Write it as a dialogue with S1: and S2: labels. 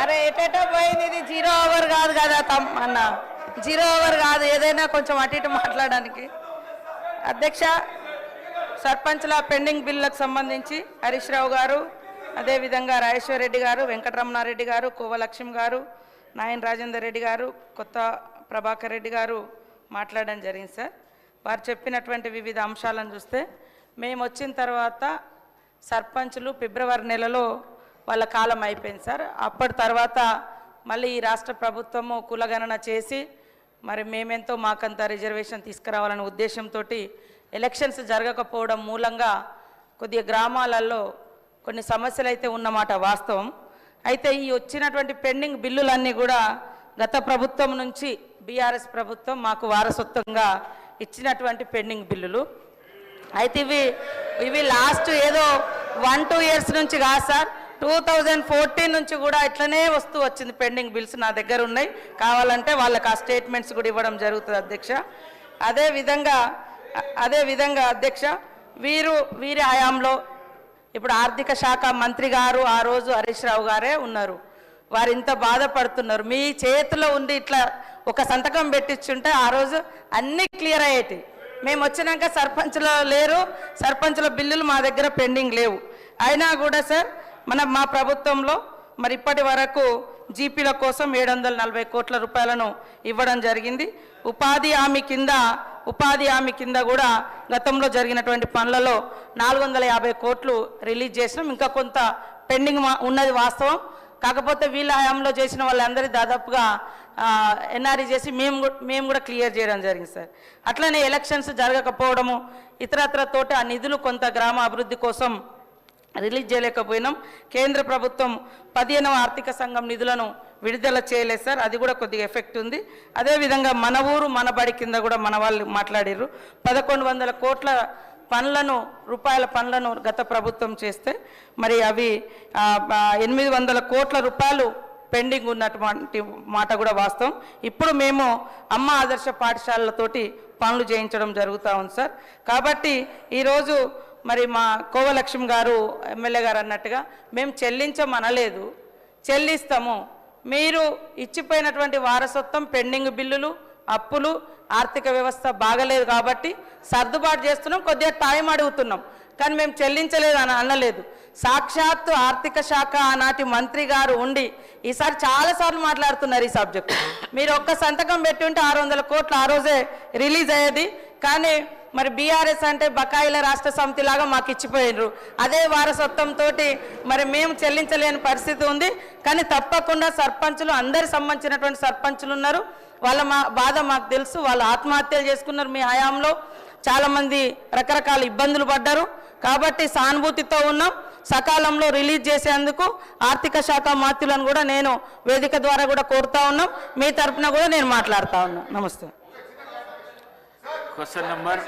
S1: అరే ఎటేటో పోయింది, ఇది 0 అవర్ కాదు కదా అన్న, 0 అవర్ కాదు, ఏదైనా కొంచెం అటు ఇటు మాట్లాడడానికి. అధ్యక్ష, సర్పంచ్ల పెండింగ్ బిల్లులకు సంబంధించి హరీష్ రావు గారు, అదేవిధంగా రాజేశ్వర్ రెడ్డి గారు, వెంకటరమణారెడ్డి గారు, కోవలక్ష్మి గారు, నాయన్ రాజేందర్ రెడ్డి గారు, కొత్త ప్రభాకర్ రెడ్డి గారు మాట్లాడడం జరిగింది సార్. వారు చెప్పినటువంటి వివిధ అంశాలను చూస్తే, మేము వచ్చిన తర్వాత సర్పంచులు ఫిబ్రవరి నెలలో వాళ్ళ కాలం అయిపోయింది సార్. అప్పటి తర్వాత మళ్ళీ ఈ రాష్ట్ర ప్రభుత్వము కులగణన చేసి మరి మేమెంతో మాకంత రిజర్వేషన్ తీసుకురావాలనే ఉద్దేశంతో ఎలక్షన్స్ జరగకపోవడం మూలంగా కొద్దిగా గ్రామాలలో కొన్ని సమస్యలు అయితే ఉన్నమాట వాస్తవం. అయితే ఈ వచ్చినటువంటి పెండింగ్ బిల్లులన్నీ కూడా గత ప్రభుత్వం నుంచి బీఆర్ఎస్ ప్రభుత్వం మాకు వారసత్వంగా ఇచ్చినటువంటి పెండింగ్ బిల్లులు. అయితే ఇవి లాస్ట్ ఏదో 1-2 ఇయర్స్ నుంచి కాదు సార్, 2014 నుంచి కూడా ఇట్లనే వస్తూ వచ్చింది. పెండింగ్ బిల్స్ నా దగ్గర ఉన్నాయి, కావాలంటే వాళ్ళకి ఆ స్టేట్మెంట్స్ కూడా ఇవ్వడం జరుగుతుంది అధ్యక్ష. అదేవిధంగా అధ్యక్ష, వీరి హయాంలో ఇప్పుడు ఆర్థిక శాఖ మంత్రి గారు ఆ రోజు హరీష్ రావు గారే ఉన్నారు. వారు ఇంత బాధపడుతున్నారు. మీ చేతిలో ఉండి ఇట్లా ఒక సంతకం పెట్టించుంటే ఆ రోజు అన్నీ క్లియర్ అయ్యేటి. మేము వచ్చినాక సర్పంచ్లో లేరు, సర్పంచ్ల బిల్లులు మా దగ్గర పెండింగ్ లేవు. అయినా కూడా సార్ మా ప్రభుత్వంలో మరి ఇప్పటి వరకు జీపీల కోసం 740 కోట్ల రూపాయలను ఇవ్వడం జరిగింది. ఉపాధి హామీ కింద కూడా గతంలో జరిగినటువంటి పనులలో 450 కోట్లు రిలీజ్ చేసినాం. ఇంకా కొంత పెండింగ్ ఉన్నది వాస్తవం. కాకపోతే వీళ్ళ హయాంలో చేసిన వాళ్ళందరి దాదాపుగా ఎన్ఆర్ఈ చేసి మేము కూడా క్లియర్ చేయడం జరిగింది సార్. అట్లనే ఎలక్షన్స్ జరగకపోవడము ఇతరత్రతోటి ఆ నిధులు కొంత గ్రామ అభివృద్ధి కోసం రిలీజ్ చేయలేకపోయినాం. కేంద్ర ప్రభుత్వం 15వ ఆర్థిక సంఘం నిధులను విడుదల చేయలేదు సార్, అది కూడా కొద్దిగా ఎఫెక్ట్ ఉంది. అదేవిధంగా మన ఊరు మన బడి కింద కూడా మన వాళ్ళు మాట్లాడారు. 1100 కోట్ల రూపాయల పనులను గత ప్రభుత్వం చేస్తే మరి అవి 800 కోట్ల రూపాయలు పెండింగ్ ఉన్నటువంటి మాట కూడా వాస్తవం. ఇప్పుడు మేము అమ్మ ఆదర్శ పాఠశాలలతోటి పనులు చేయించడం జరుగుతూ ఉంది సార్. కాబట్టి ఈరోజు మరి మా కోవలక్ష్మి గారు ఎమ్మెల్యే గారు అన్నట్టుగా మేము చెల్లించమనలేదు, చెల్లిస్తాము. మీరు ఇచ్చిపోయినటువంటి వారసత్వం పెండింగ్ బిల్లులు, అప్పులు, ఆర్థిక వ్యవస్థ బాగలేదు కాబట్టి సర్దుబాటు చేస్తున్నాం, కొద్దిగా టైం అడుగుతున్నాం, కానీ మేము చెల్లించలేదు అని అనలేదు. సాక్షాత్తు ఆర్థిక శాఖ ఆనాటి మంత్రి గారు ఉండి ఈసారి చాలాసార్లు మాట్లాడుతున్నారు ఈ సబ్జెక్ట్. మీరు ఒక్క సంతకం పెట్టి ఉంటే 600 కోట్లు ఆ రోజే రిలీజ్ అయ్యేది. కానీ మరి బీఆర్ఎస్ అంటే బకాయిల రాష్ట్ర సమితి లాగా మాకు ఇచ్చిపోయినరు. అదే వారసత్వంతో మరి మేము చెల్లించలేని పరిస్థితి ఉంది. కానీ తప్పకుండా సర్పంచులు, అందరికి సంబంధించినటువంటి సర్పంచులు ఉన్నారు, వాళ్ళ బాధ మాకు తెలుసు. వాళ్ళు ఆత్మహత్యలు చేసుకున్నారు మీ హయాంలో, చాలామంది రకరకాల ఇబ్బందులు పడ్డారు. కాబట్టి సానుభూతితో ఉన్నాం. సకాలంలో రిలీజ్ చేసేందుకు ఆర్థిక శాఖ మంత్రులను కూడా నేను వేదిక ద్వారా కూడా కోరుతా ఉన్నాం. మీ తరఫున కూడా నేను మాట్లాడుతూ ఉన్నాను. నమస్తే.
S2: Question number